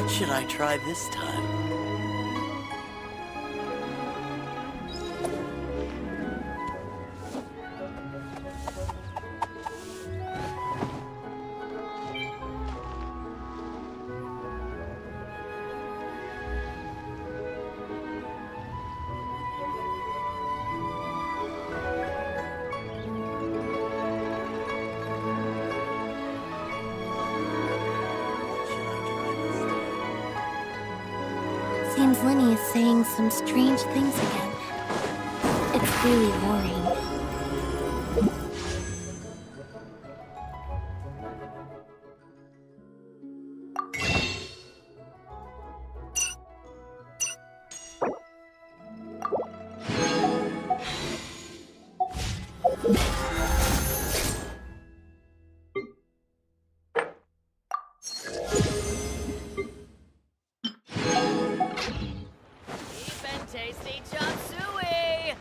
What should I try this time? Seems Lenny is saying some strange things again. It's really worrying. Tasty chop suey!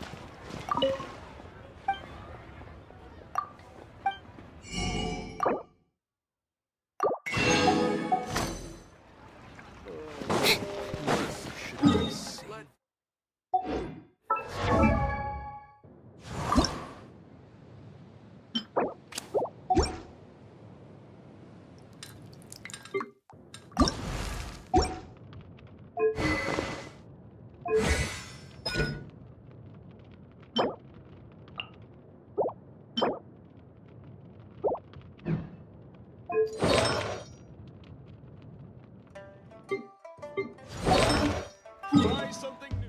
Try something new.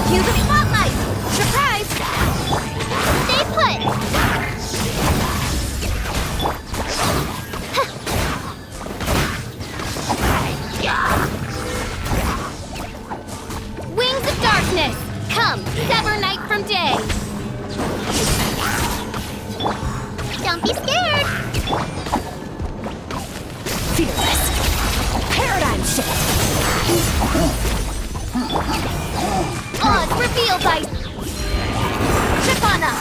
Cue the spotlight! Surprise! Stay put! Wings of darkness! Come, sever night from day! Don't be scared! Fearless! Paradigm shift! Odds revealed by Tripana!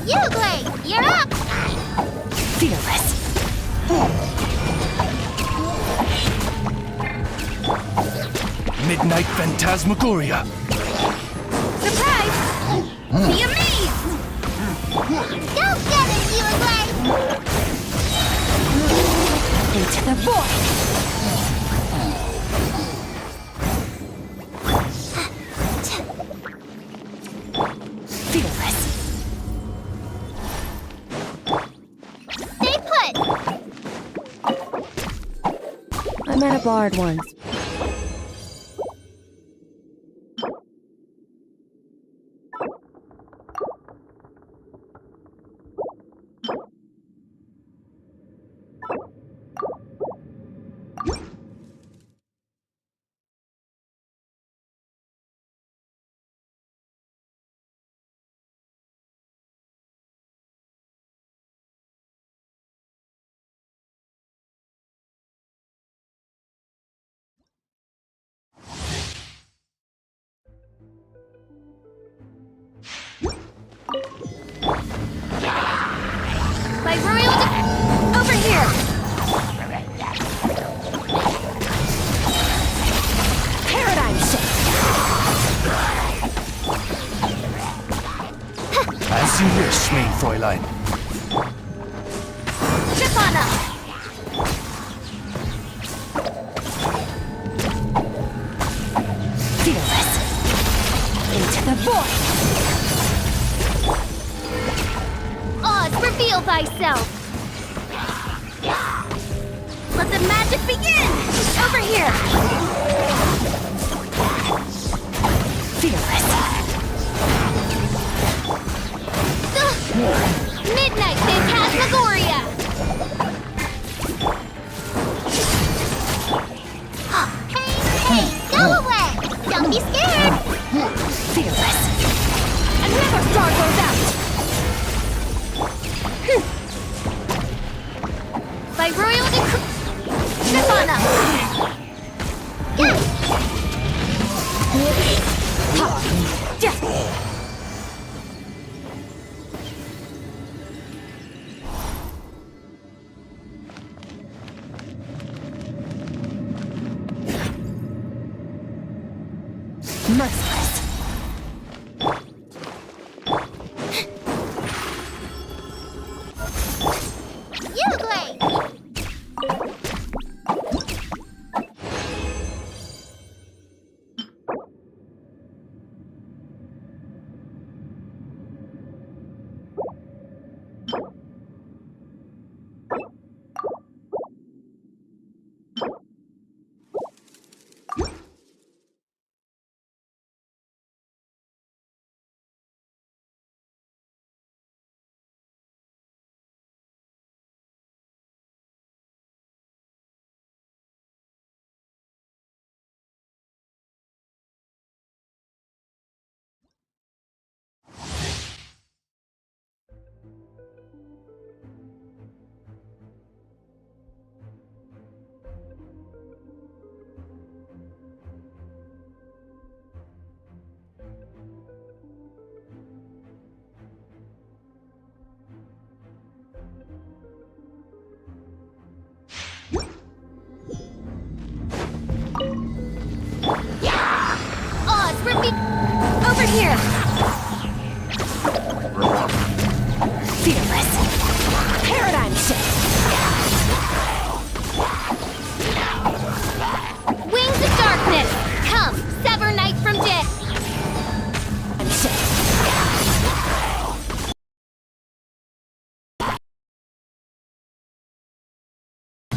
Uglade, you're up! Fearless! Midnight Phantasmagoria. Surprise! Be amazed! Go get it, Uglade! Into the void! Fearless. Stay put! I met a bard once. By royal over here! Paradigm shift! As you wish, mein Fräulein. Chip on up! Fearless! Into the void! Oz, reveal thyself! Let the magic begin! Over here! Fearless! Midnight Phantasmagoria! Hey, go away! Don't be scared! Fearless! Another star goes out! By royal decree... Step on up! Merciless. You play. Oz, over here! Fearless! Paradigm shift! Wings of darkness! Come, sever night from day!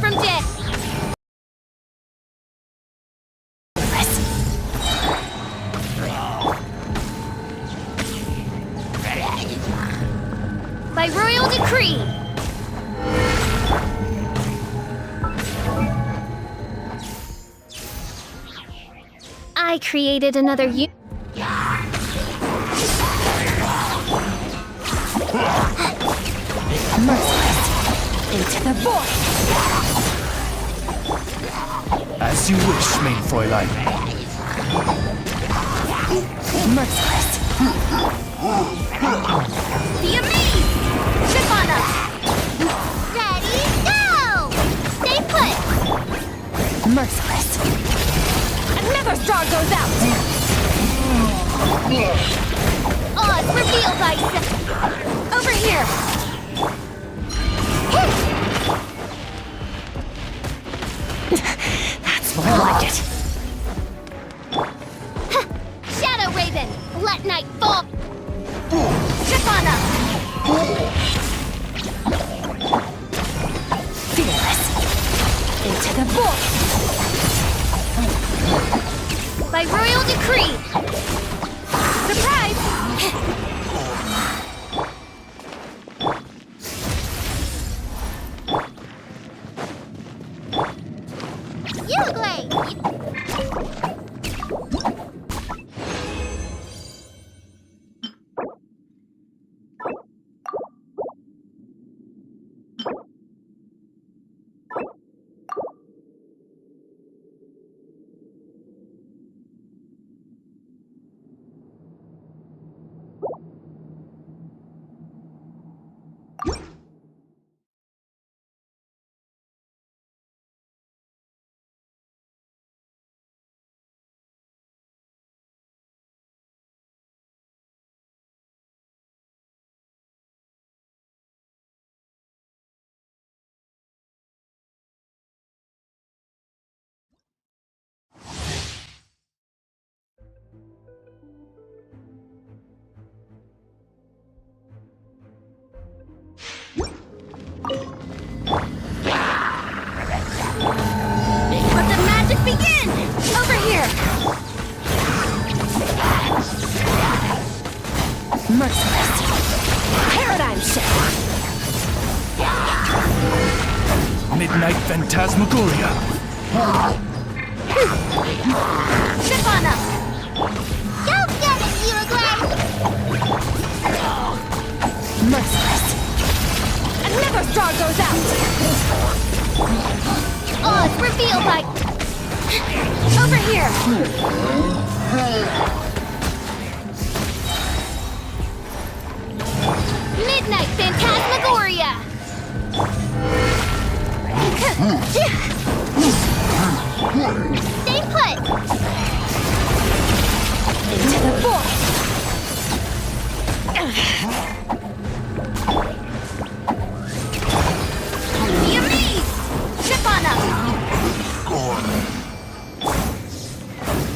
From day! By royal decree! I created another merciless! Into the void! As you wish, mein Fräulein. Merciless! The amaze! Chip on up! Ready, go! Stay put! Merciless! Another star goes out! Oz, reveal thyself! Over here! That's more like it! Shadow Raven! Let night fall! Chip on up! Fearless! Into the void! By royal decree! Surprise! You play! Midnight Phantasmagoria. Trip on them! Go get it, Uruguay! Merciless! Another star goes out! Oh, it's revealed by... Over here! Midnight Phantasmagoria! Stay put! Into the void! Be amazed! Trip on them!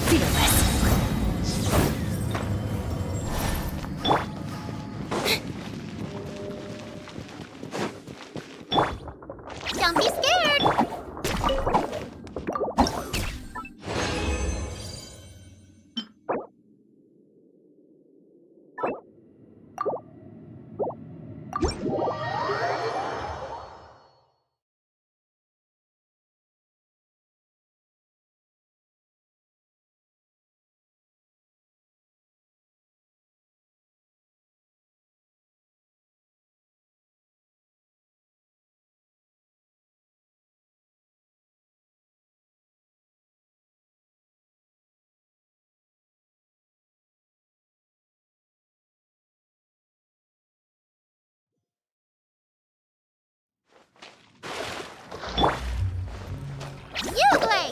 Fearless! Don't be scared! Uruguay!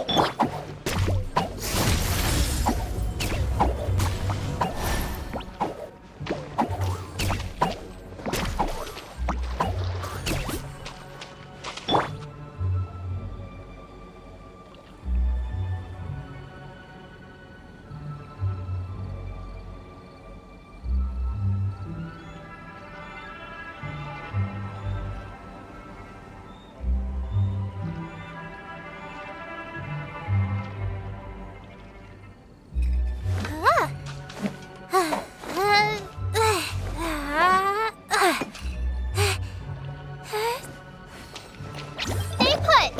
Stay put!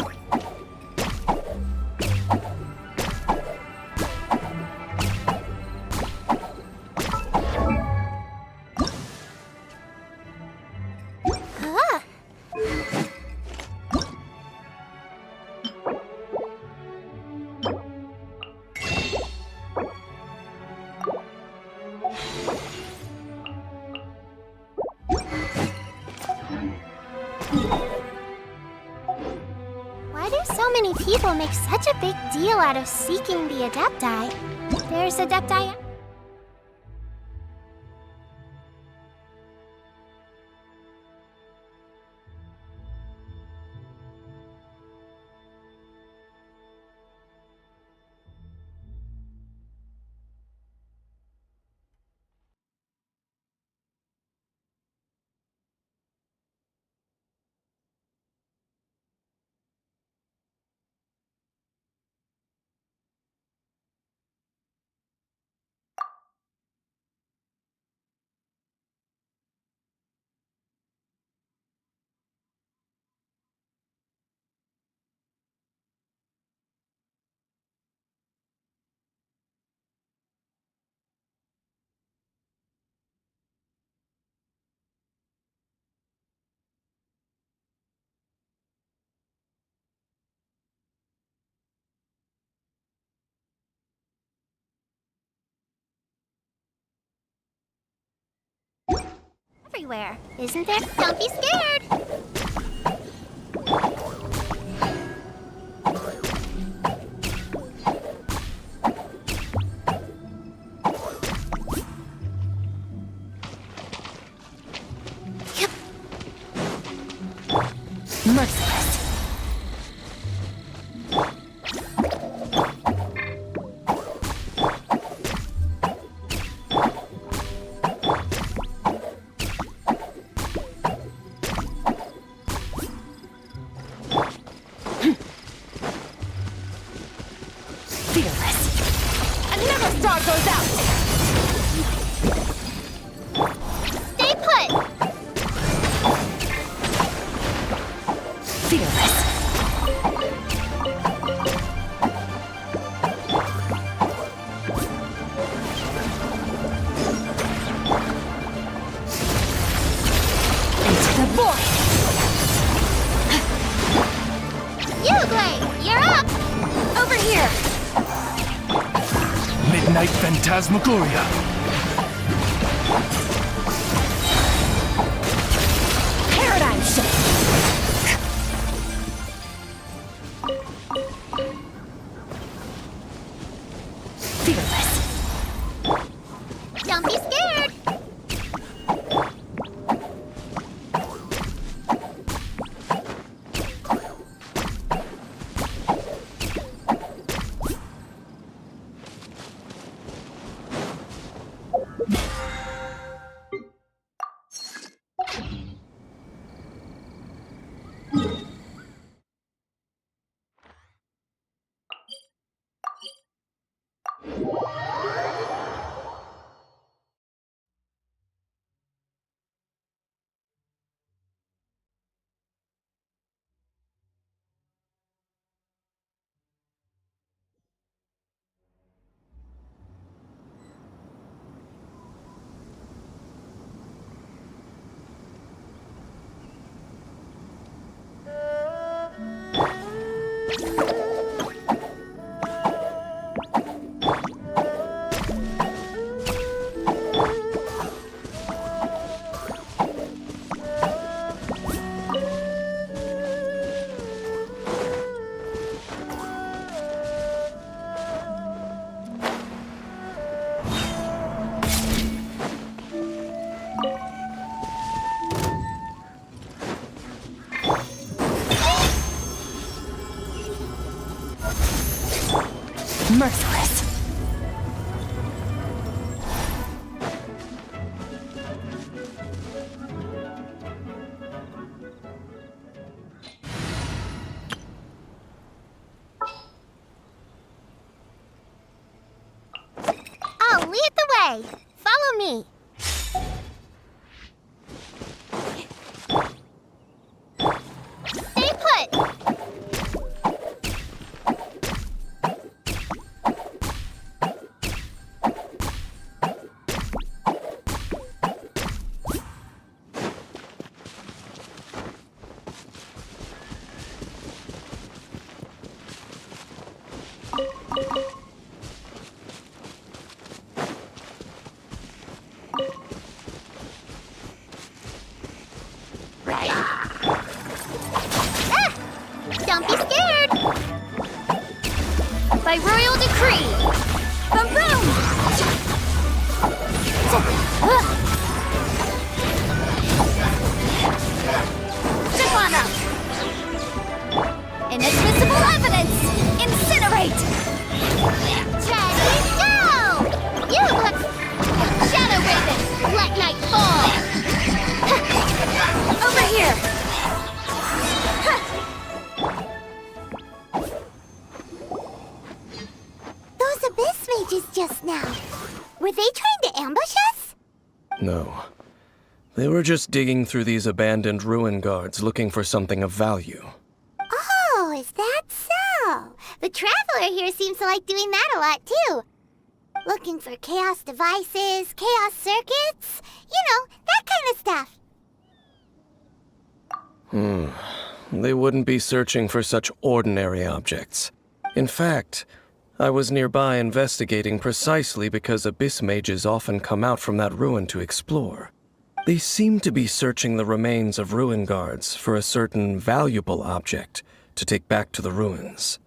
Why do so many people make such a big deal out of seeking the Adepti? There's Adepti... everywhere, isn't there? Don't be scared! Merciless. Fearless. Another star goes out! Stay put! Fearless. here! Midnight Phantasmagoria. Paradigm shift! Fearless. Don't be scared! Merciless. I'll lead the way. Follow me. Stay put. Don't be scared! By royal decree! From Rome! Step on up! Inadmissible evidence! Incinerate! Ready, go! You look... Shadow Raven! Let night fall! Over here! Just now. Were they trying to ambush us? No. They were just digging through these abandoned ruin guards looking for something of value. Oh, is that so? The Traveler here seems to like doing that a lot, too. Looking for chaos devices, chaos circuits, that kind of stuff. They wouldn't be searching for such ordinary objects. In fact, I was nearby investigating precisely because abyss mages often come out from that ruin to explore. They seem to be searching the remains of ruin guards for a certain valuable object to take back to the ruins.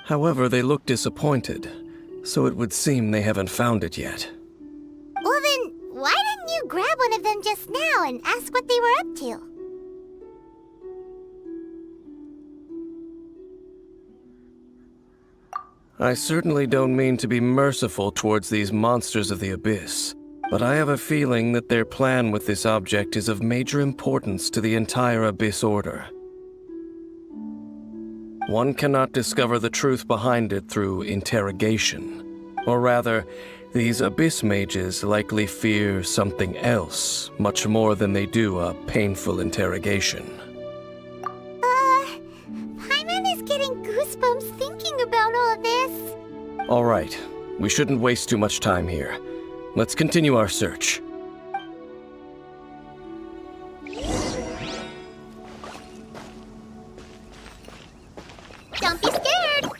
However, they look disappointed, so it would seem they haven't found it yet. Well then, why didn't you grab one of them just now and ask what they were up to? I certainly don't mean to be merciful towards these monsters of the abyss, but I have a feeling that their plan with this object is of major importance to the entire Abyss Order. One cannot discover the truth behind it through interrogation. Or rather, these Abyss mages likely fear something else, much more than they do a painful interrogation. Paimon is getting goosebumps thinking about all this. All right, we shouldn't waste too much time here. Let's continue our search. Don't be scared!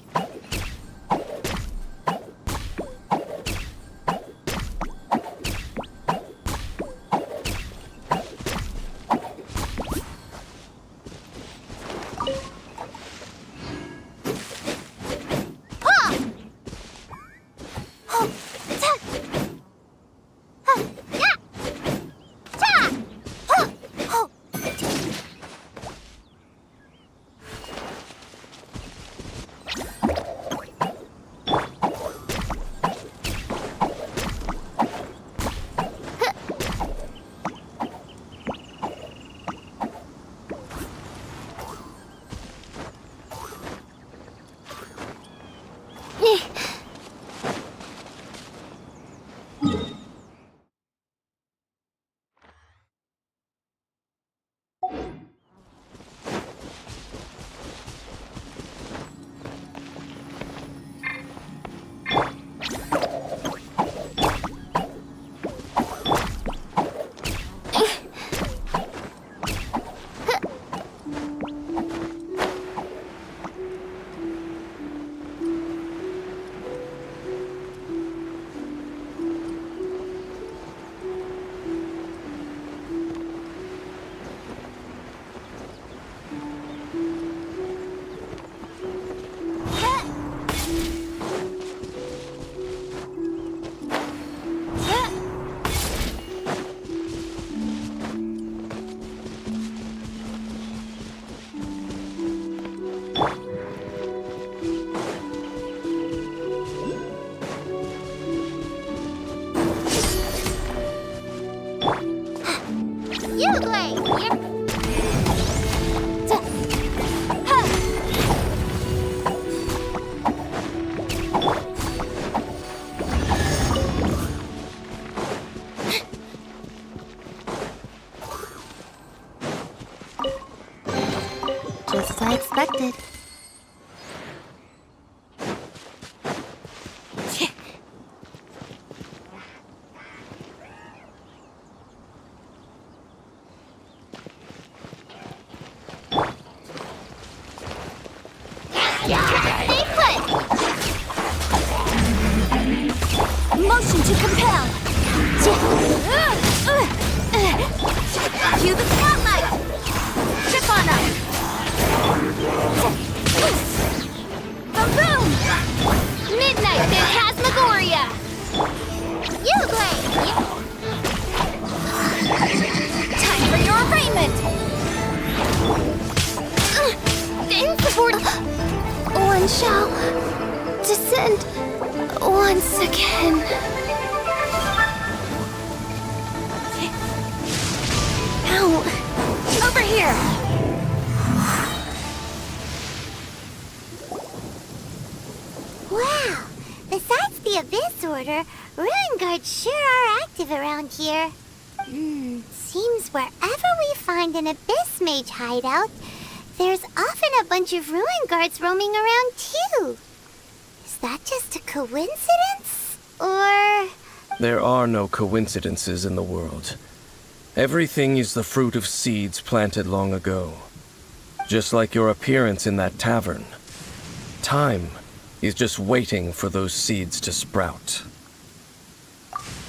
I expected. Stay put! Motion to compel! Cue the spotlight! Trip on them! Boom! Midnight Phantasmagoria! You play! Time for your arraignment! Insubordinate! One shall descend once again. Ow! Over here! Wow! Besides the Abyss Order, Ruin Guards sure are active around here. Seems wherever we find an Abyss Mage hideout, there's often a bunch of Ruin Guards roaming around too. Is that just a coincidence? Or... There are no coincidences in the world. Everything is the fruit of seeds planted long ago. Just like your appearance in that tavern. Time is just waiting for those seeds to sprout.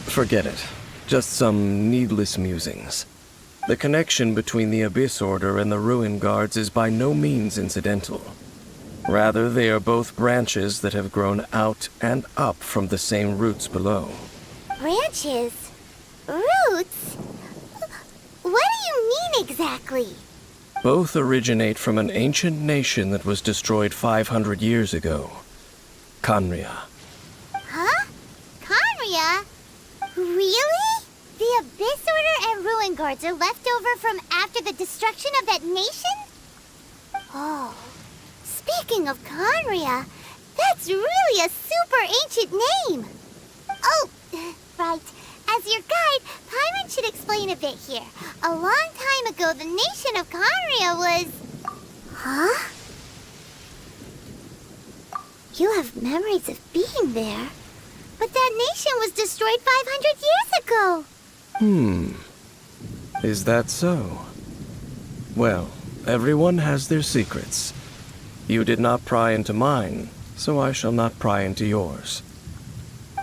Forget it. Just some needless musings. The connection between the Abyss Order and the Ruin Guards is by no means incidental. Rather, they are both branches that have grown out and up from the same roots below. branches? Roots? What do you mean exactly? Both originate from an ancient nation that was destroyed 500 years ago. Khaenri'ah. Huh? Khaenri'ah? Really? The Abyss Order and Ruin Guards are left over from after the destruction of that nation? Oh. Speaking of Khaenri'ah, that's really a super ancient name. Oh, right. As your guide, Paimon should explain a bit here. A long time ago, the nation of Khaenri'ah was... Huh? You have memories of being there. But that nation was destroyed 500 years ago. Is that so? Well, everyone has their secrets. You did not pry into mine, so I shall not pry into yours.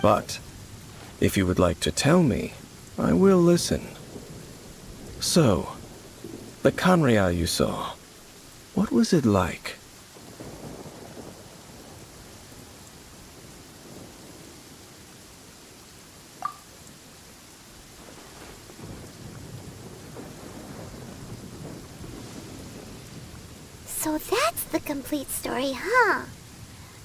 But, if you would like to tell me, I will listen. So, the Khaenri'ah you saw, what was it like? So that's the complete story, huh?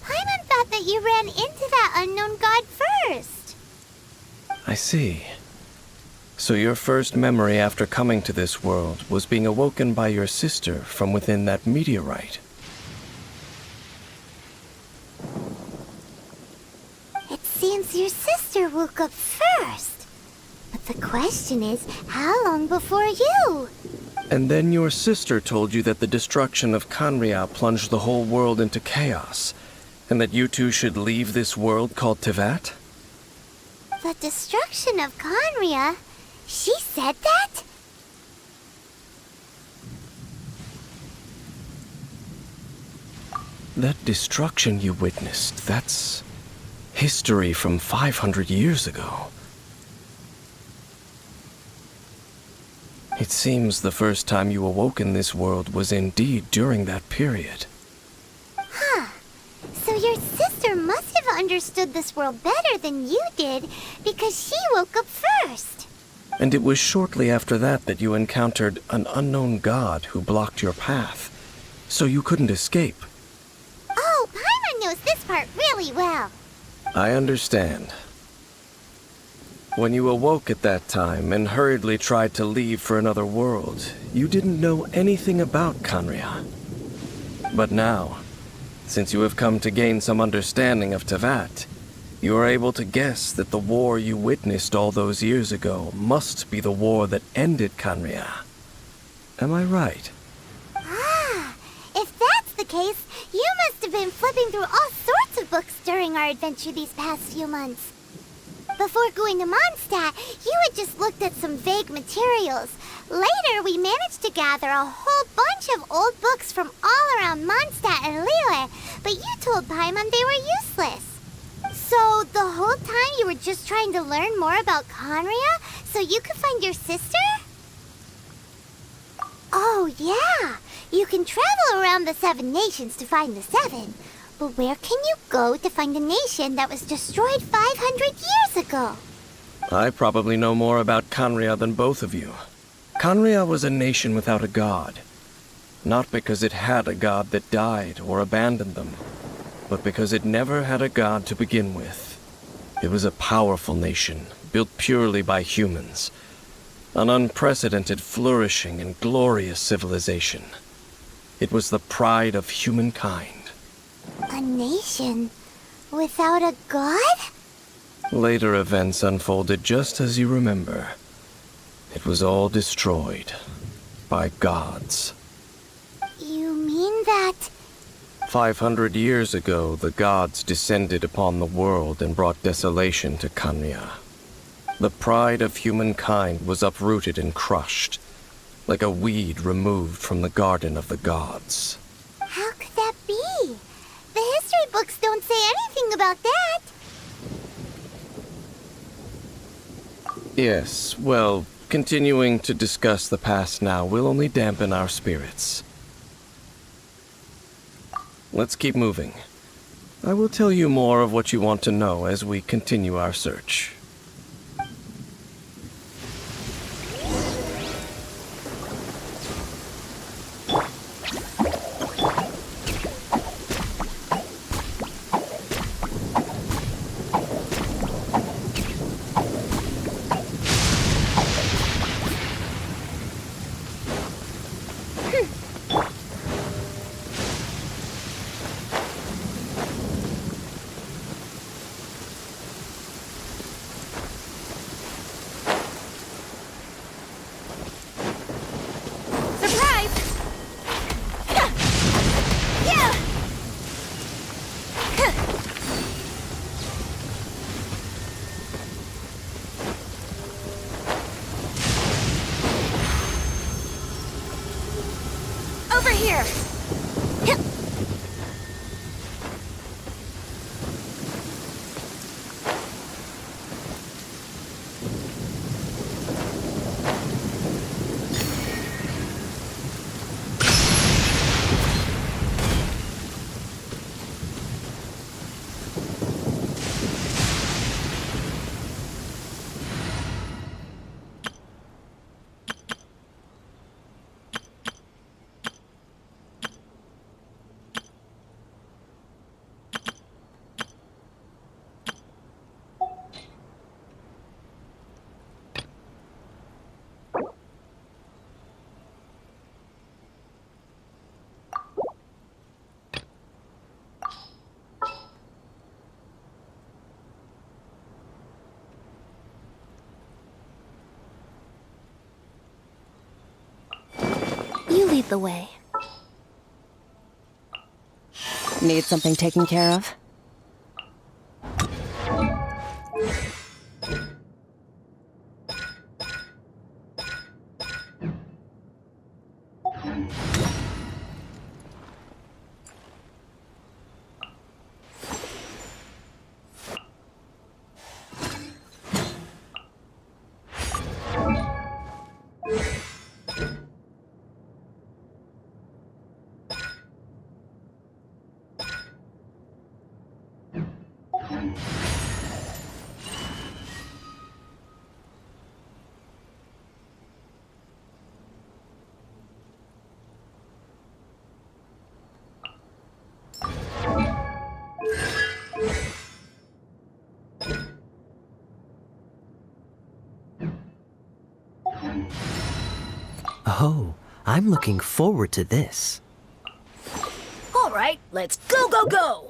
Paimon thought that you ran into that unknown god first. I see. So your first memory after coming to this world was being awoken by your sister from within that meteorite. It seems your sister woke up first. But the question is, how long before you? And then your sister told you that the destruction of Khaenri'ah plunged the whole world into chaos, and that you two should leave this world called Teyvat? The destruction of Khaenri'ah? She said that? That destruction you witnessed, that's history from 500 years ago. It seems the first time you awoke in this world was indeed during that period. Huh. So your sister must have understood this world better than you did, because she woke up first. And it was shortly after that that you encountered an unknown god who blocked your path, so you couldn't escape. Oh, Paimon knows this part really well. I understand. When you awoke at that time and hurriedly tried to leave for another world, you didn't know anything about Khaenri'ah. But now, since you have come to gain some understanding of Teyvat, you are able to guess that the war you witnessed all those years ago must be the war that ended Khaenri'ah. Am I right? Ah, if that's case, you must have been flipping through all sorts of books during our adventure these past few months. Before going to Mondstadt, you had just looked at some vague materials. Later, we managed to gather a whole bunch of old books from all around Mondstadt and Liyue, but you told Paimon they were useless. So, the whole time you were just trying to learn more about Conria so you could find your sister? Oh, yeah. You can travel around the 7 nations to find the 7. But where can you go to find a nation that was destroyed 500 years ago? I probably know more about Conria than both of you. Conria was a nation without a god. Not because it had a god that died or abandoned them, but because it never had a god to begin with. It was a powerful nation, built purely by humans. An unprecedented, flourishing, and glorious civilization. It was the pride of humankind. A nation without a god? Later events unfolded just as you remember. It was all destroyed by gods. You mean that... 500 years ago, the gods descended upon the world and brought desolation to Conria. The pride of humankind was uprooted and crushed, like a weed removed from the garden of the gods. How could that be? The history books don't say anything about that. Yes, well, continuing to discuss the past now will only dampen our spirits. Let's keep moving. I will tell you more of what you want to know as we continue our search. Over here! You lead the way. Need something taken care of? Oh, I'm looking forward to this. All right, let's go, go, go!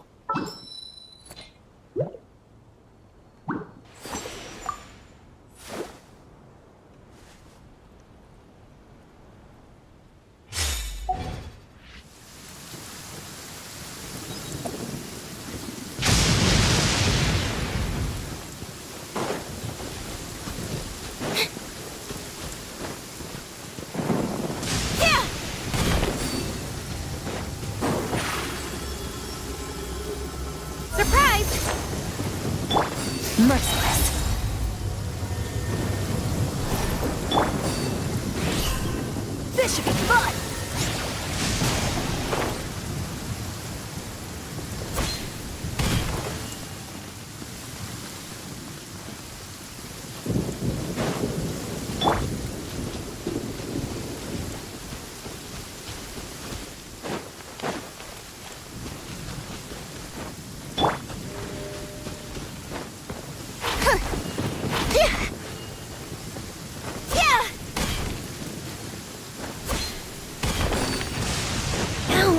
Merciless. This should be fun! Ow!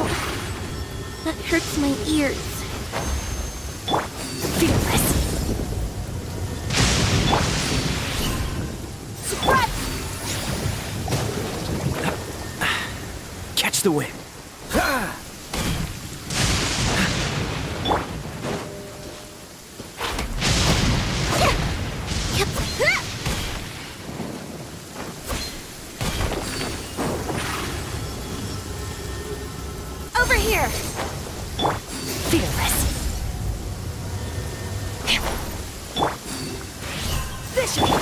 That hurts my ears. Fearless. Catch the wind. Over here! Fearless. This should be...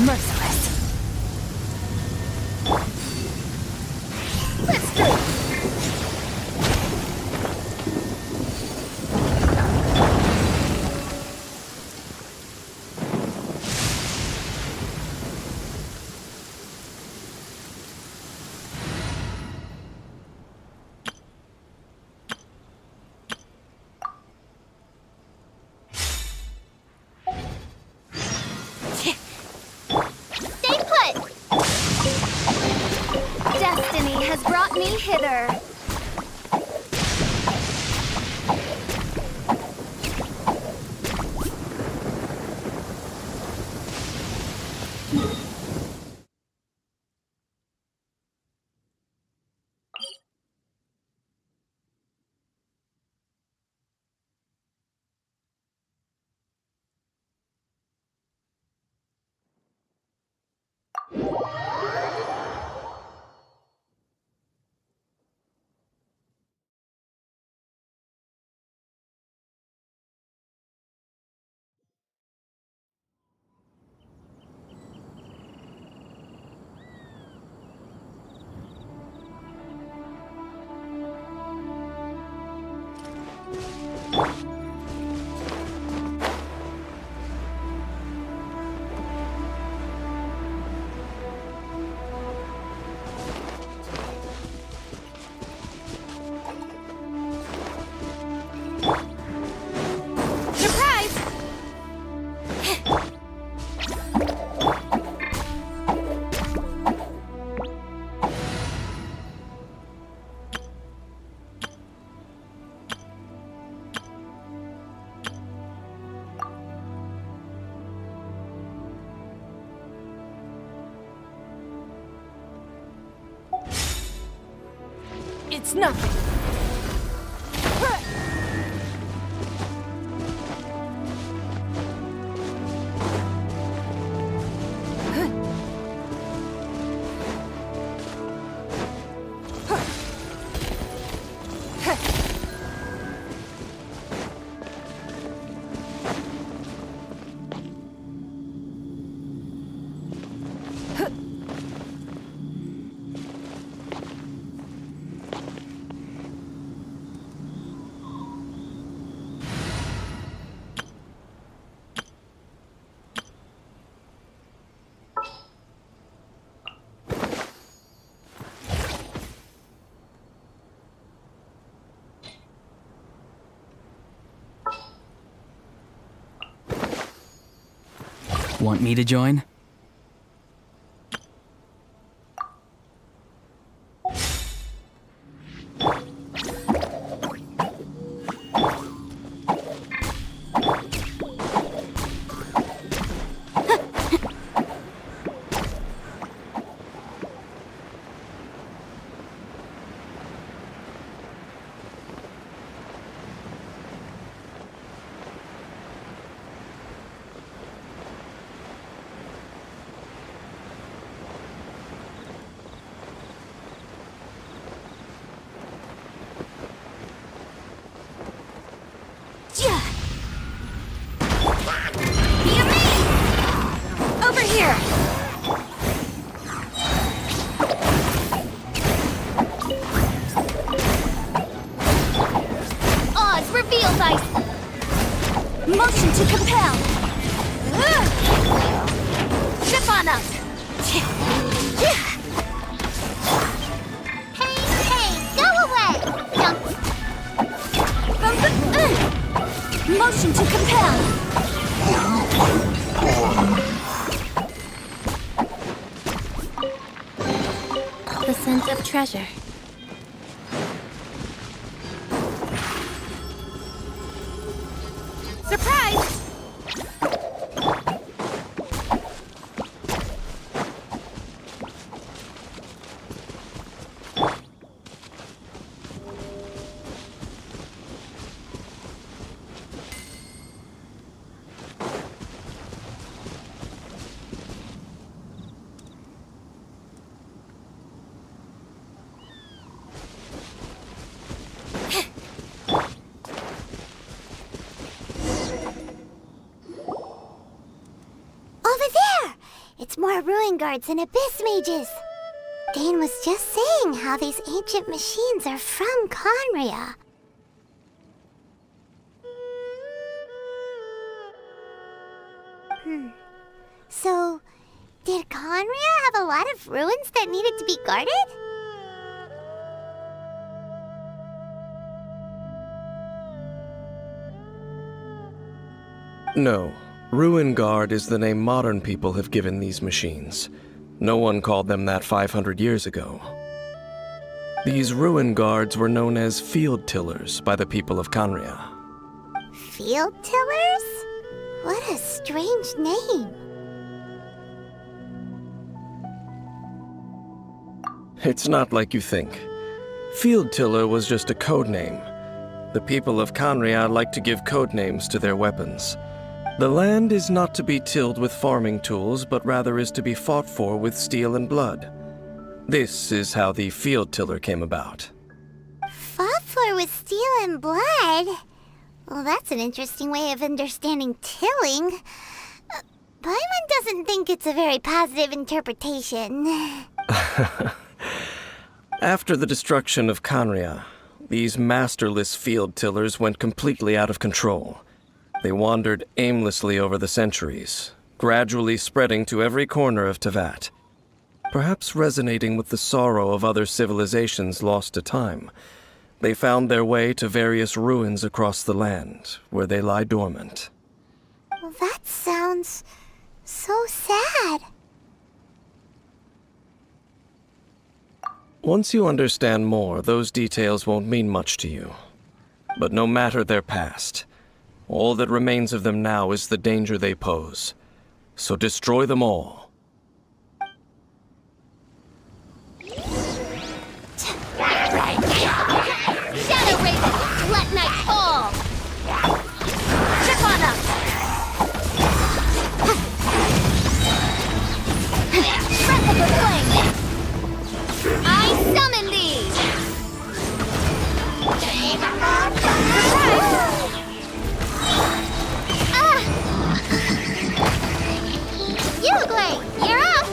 Merciless. Let's go! Stay put! Destiny has brought me hither. It's nothing. Want me to join? Over here! Oz, reveal dice! Motion to compel! Chip on up! Hey, go away! Jump. Motion to compel! The scent of treasure. Surprise! It's more ruin guards and abyss mages. Dane was just saying how these ancient machines are from Conria. So, did Conria have a lot of ruins that needed to be guarded? No. Ruin Guard is the name modern people have given these machines. No one called them that 500 years ago. These Ruin Guards were known as Field Tillers by the people of Conria. Field tillers? What a strange name. It's not like you think. Field Tiller was just a code name. The people of Conria like to give code names to their weapons. The land is not to be tilled with farming tools, but rather is to be fought for with steel and blood. This is how the Field Tiller came about. Fought for with steel and blood? Well, that's an interesting way of understanding tilling. Paimon doesn't think it's a very positive interpretation. After the destruction of Conria, these masterless field tillers went completely out of control. They wandered aimlessly over the centuries, gradually spreading to every corner of Teyvat. Perhaps resonating with the sorrow of other civilizations lost to time, they found their way to various ruins across the land, where they lie dormant. Well, that sounds so sad. Once you understand more, those details won't mean much to you. But no matter their past, all that remains of them now is the danger they pose. So destroy them all. Shadow Raven, let night fall! Chip on up! Breath of the flame! I summon thee! Surprise! Uglay, you're up!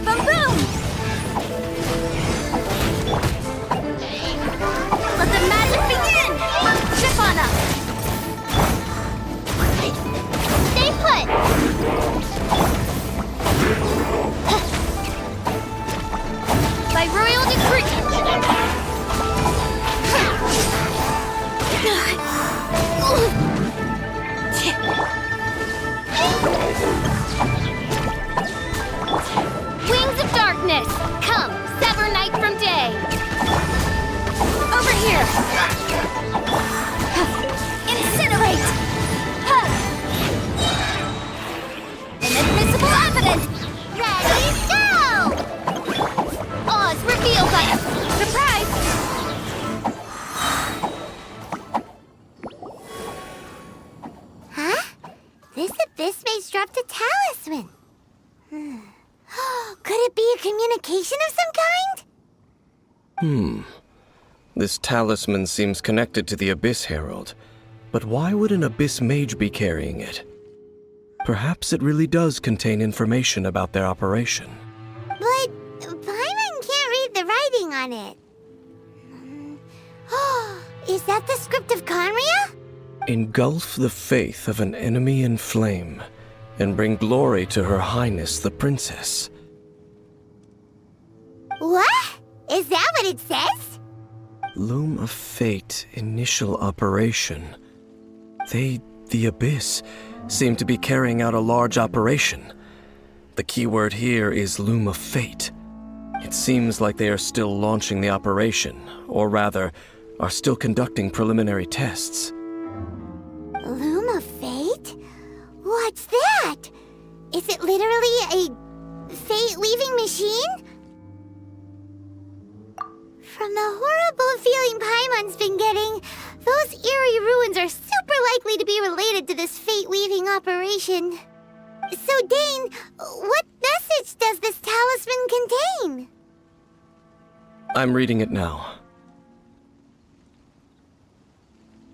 Boom boom! Let the magic begin! Chip on up! Stay put! talisman. Could it be a communication of some kind? This talisman seems connected to the Abyss Herald. But why would an Abyss Mage be carrying it? Perhaps it really does contain information about their operation. But Paimon can't read the writing on it. Is that the script of Conria? Engulf the faith of an enemy in flame, and bring glory to Her Highness the Princess. What? Is that what it says? Loom of Fate initial operation. They, the Abyss, seem to be carrying out a large operation. The keyword here is Loom of Fate. It seems like they are still launching the operation, or rather, are still conducting preliminary tests. Loom of Fate? What's that? Is it literally a fate-weaving machine? From the horrible feeling Paimon's been getting, those eerie ruins are super likely to be related to this fate-weaving operation. So, Dane, what message does this talisman contain? I'm reading it now.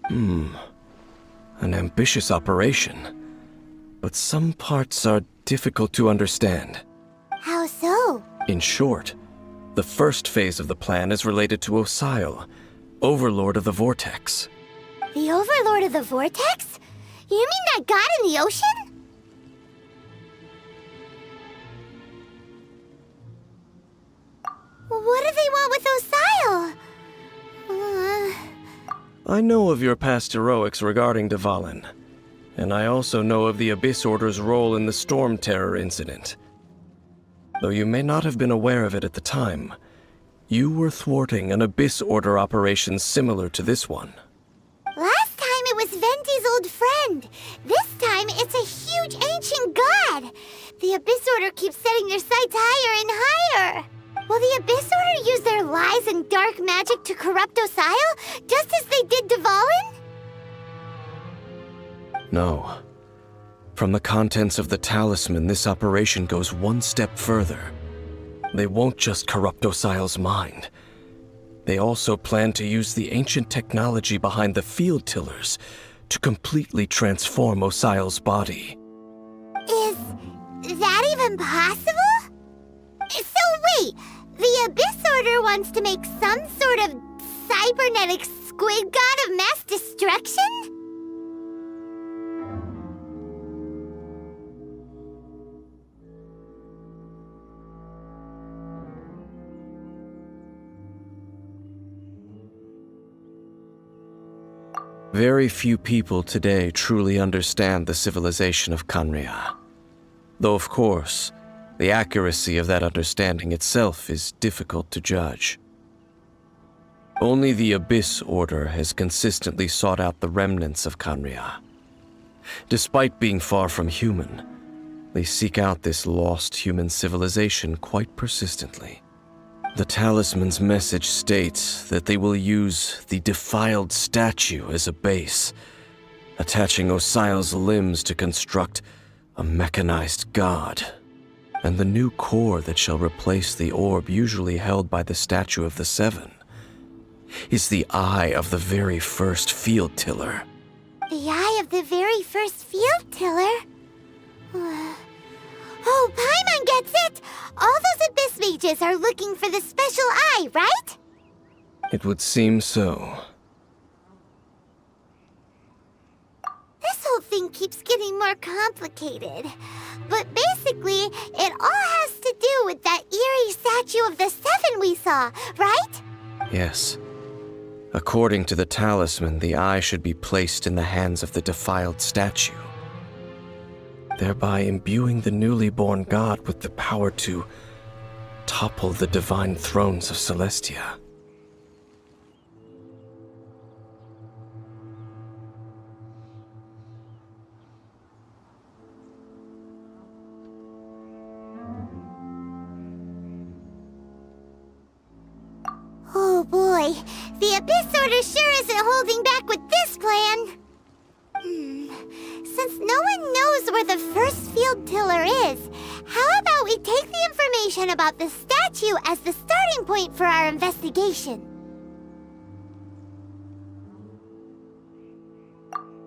An ambitious operation. But some parts are difficult to understand. How so? In short, the first phase of the plan is related to Osile, Overlord of the Vortex. The Overlord of the Vortex? You mean that god in the ocean? What do they want with Osile? I know of your past heroics regarding Dvalin, and I also know of the Abyss Order's role in the Storm Terror incident. Though you may not have been aware of it at the time, you were thwarting an Abyss Order operation similar to this one. Last time it was Venti's old friend. This time it's a huge ancient god. The Abyss Order keeps setting their sights higher and higher. Will the Abyss Order use their lies and dark magic to corrupt Osile, just as they did Dvalin? No. From the contents of the talisman, this operation goes one step further. They won't just corrupt Osile's mind. They also plan to use the ancient technology behind the field tillers to completely transform Osile's body. Is that even possible? So wait, the Abyss Order wants to make some sort of cybernetic squid god of mass destruction? Very few people today truly understand the civilization of Conria. Though, of course, the accuracy of that understanding itself is difficult to judge. Only the Abyss Order has consistently sought out the remnants of Conria. Despite being far from human, they seek out this lost human civilization quite persistently. The talisman's message states that they will use the defiled statue as a base, attaching Osile's limbs to construct a mechanized god, and the new core that shall replace the orb usually held by the Statue of the Seven is the eye of the very first field tiller. The eye of the very first field tiller? Oh, Paimon gets it! All those Abyss mages are looking for the special eye, right? It would seem so. This whole thing keeps getting more complicated. But basically, it all has to do with that eerie Statue of the Seven we saw, right? Yes. According to the talisman, the eye should be placed in the hands of the defiled statue, thereby imbuing the newly born god with the power to topple the divine thrones of Celestia. Oh boy, the Abyss Order sure isn't holding back with this plan. Since no one knows where the first field tiller is, how about we take the information about the statue as the starting point for our investigation?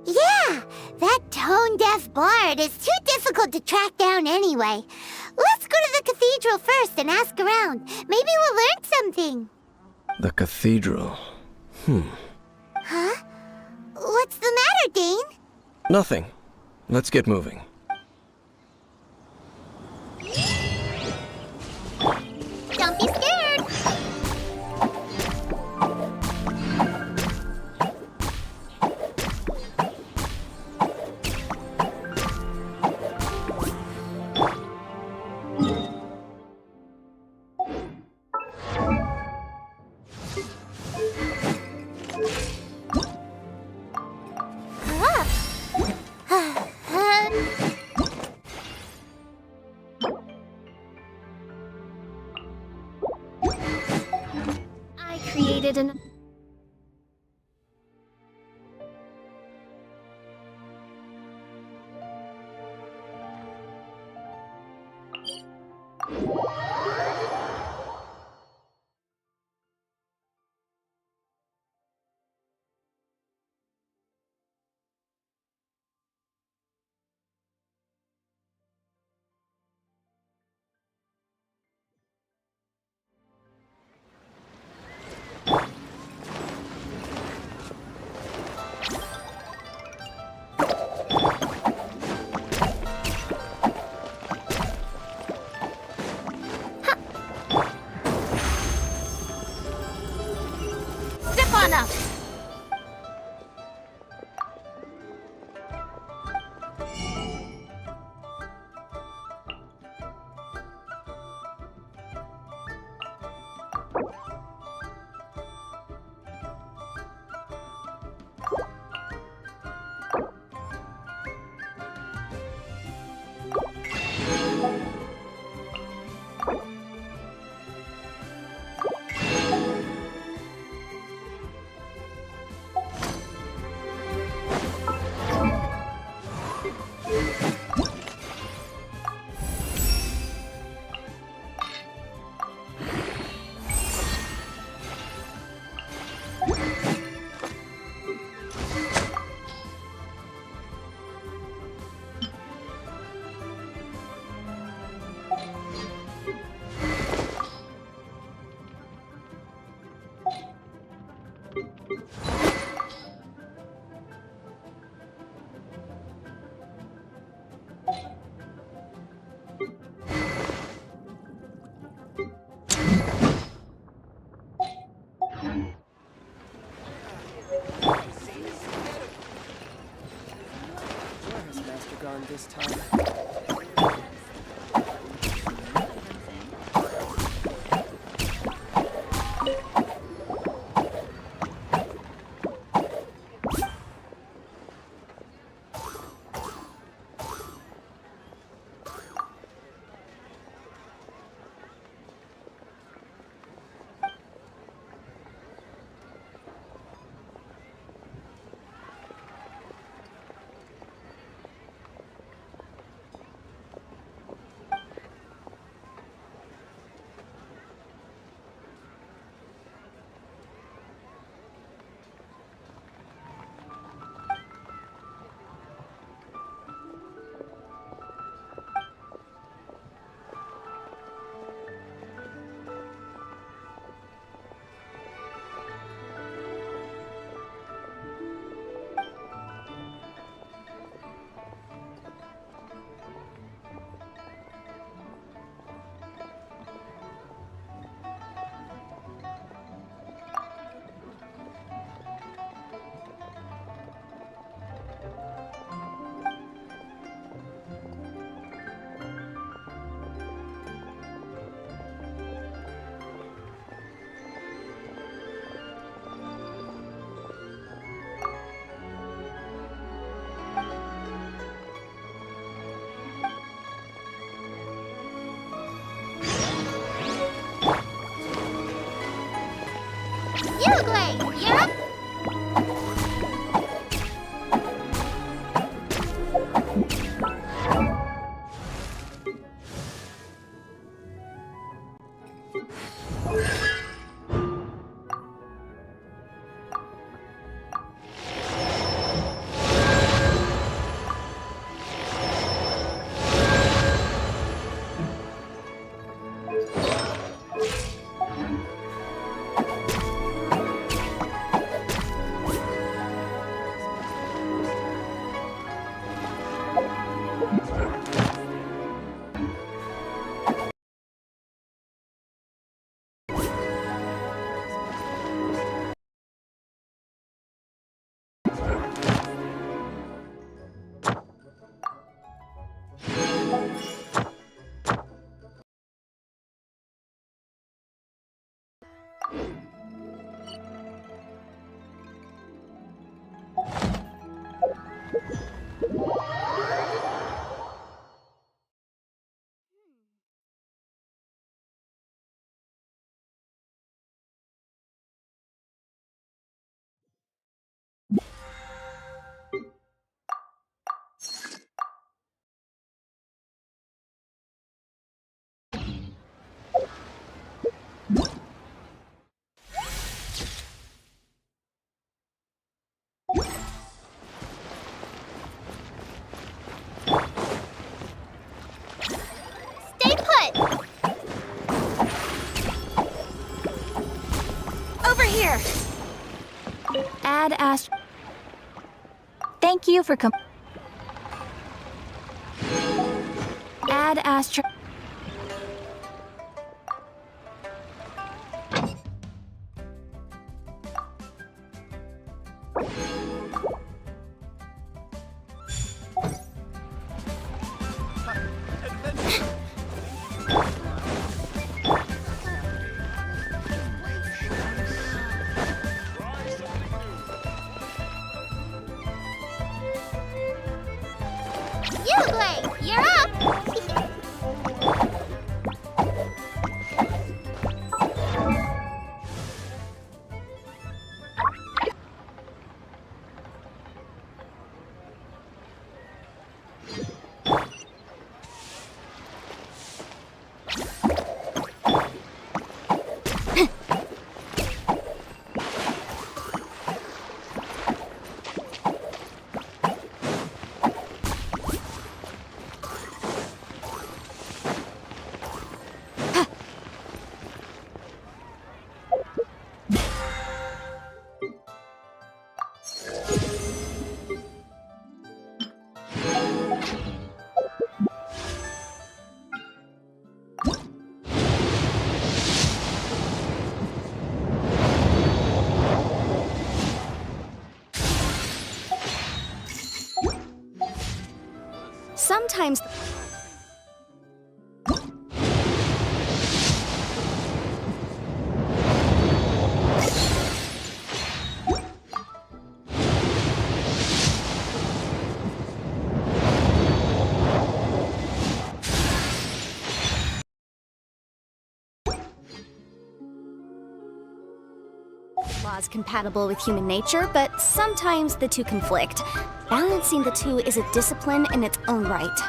Yeah, that tone-deaf bard is too difficult to track down anyway. Let's go to the cathedral first and ask around. Maybe we'll learn something. The cathedral. Huh? What's the matter, Dane? Nothing. Let's get moving. Don't be scared. I created an... Step on up. This time. Add Thank you for Add astro. Uglay, you're up! Sometimes. Laws compatible with human nature, but sometimes the two conflict. Balancing the two is a discipline in its own right.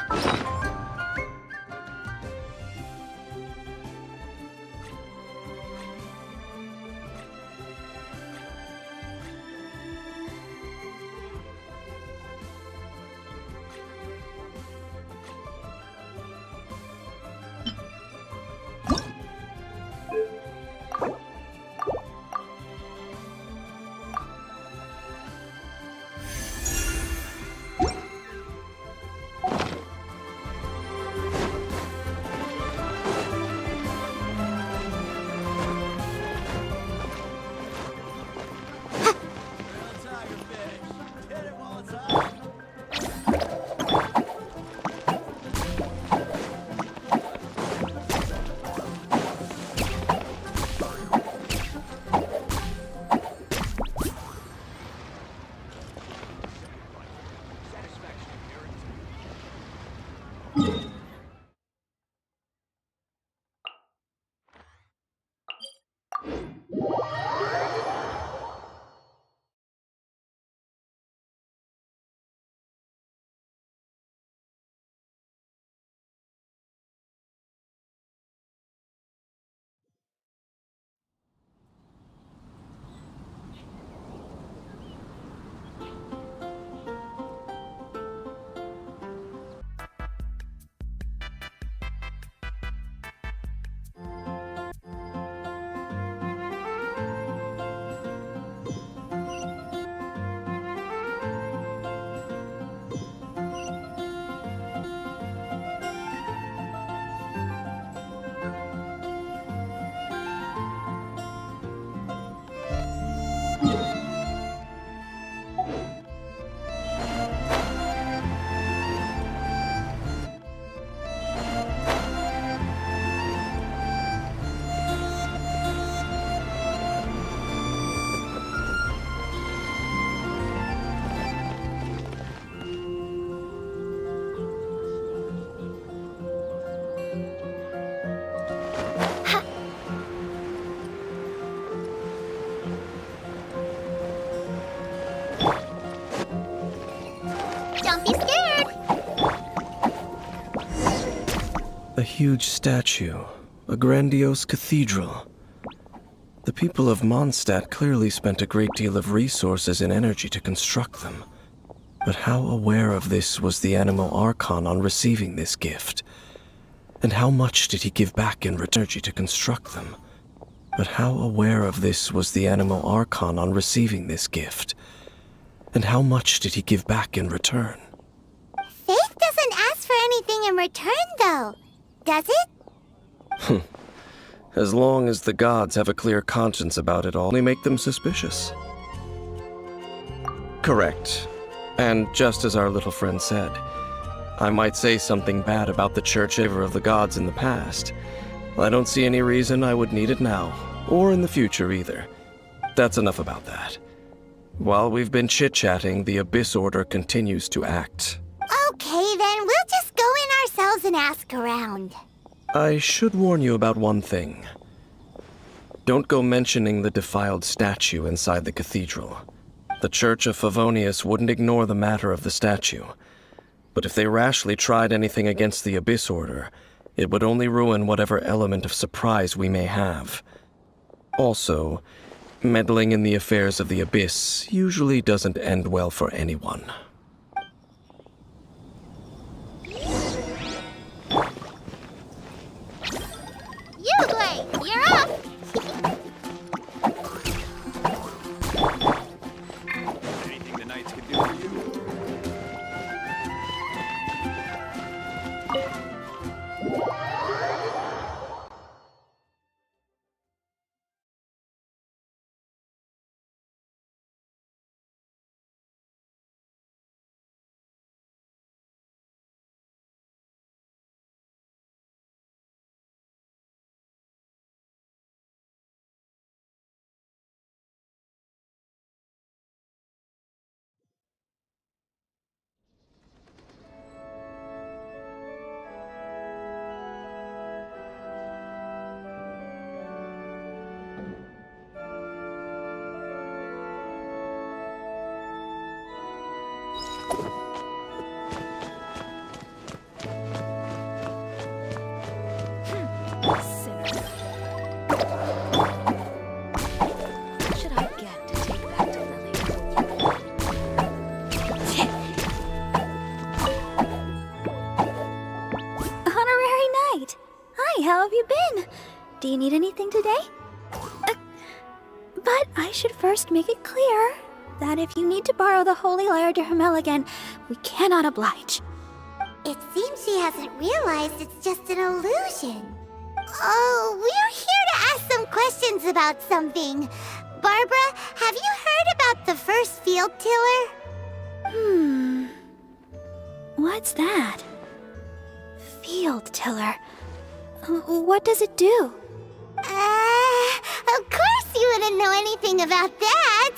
Don't be scared! A huge statue, a grandiose cathedral. The people of Mondstadt clearly spent a great deal of resources and energy to construct them. But how aware of this was the Animal Archon on receiving this gift? And how much did he give back in return to construct them? But how aware of this was the Animal Archon on receiving this gift? And how much did he give back in return? Faith doesn't ask for anything in return, though. Does it? As long as the gods have a clear conscience about it all, only make them suspicious. Correct. And just as our little friend said, I might say something bad about the church favor of the gods in the past. I don't see any reason I would need it now, or in the future either. That's enough about that. While we've been chit-chatting, the Abyss Order continues to act. Okay, then we'll just go in ourselves and ask around. I should warn you about one thing. Don't go mentioning the defiled statue inside the cathedral. The Church of Favonius wouldn't ignore the matter of the statue. But if they rashly tried anything against the Abyss Order, it would only ruin whatever element of surprise we may have. Also, meddling in the affairs of the Abyss usually doesn't end well for anyone. You play! You're up! Anything the knights can do for you? What should I get to take back to Lily? Honorary Knight! Hi, how have you been? Do you need anything today? But I should first make it clear that if you need to borrow the Holy Lyre to Hermel again, we cannot oblige. It seems she hasn't realized it's just an illusion. Oh, we're here to ask some questions about something. Barbara, have you heard about the first field tiller? What's that? Field tiller. What does it do? Of course you wouldn't know anything about that.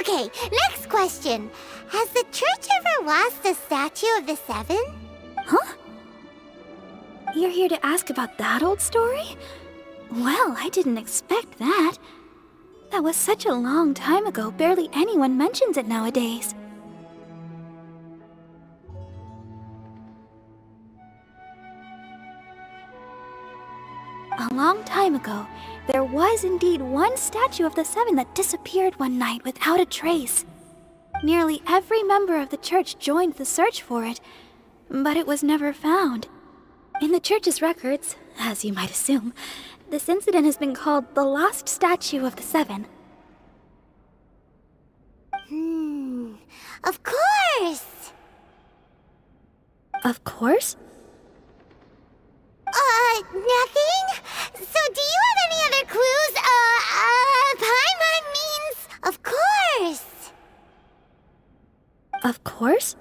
Okay, next question. Has the church ever lost a statue of the Seven? Huh? You're here to ask about that old story? Well, I didn't expect that. That was such a long time ago, barely anyone mentions it nowadays. A long time ago, there was indeed one statue of the Seven that disappeared one night without a trace. Nearly every member of the church joined the search for it, but it was never found. In the church's records, as you might assume, this incident has been called the Lost Statue of the Seven. Of course! Of course? Nothing? So do you have any other clues? Paimon means of course! Of course?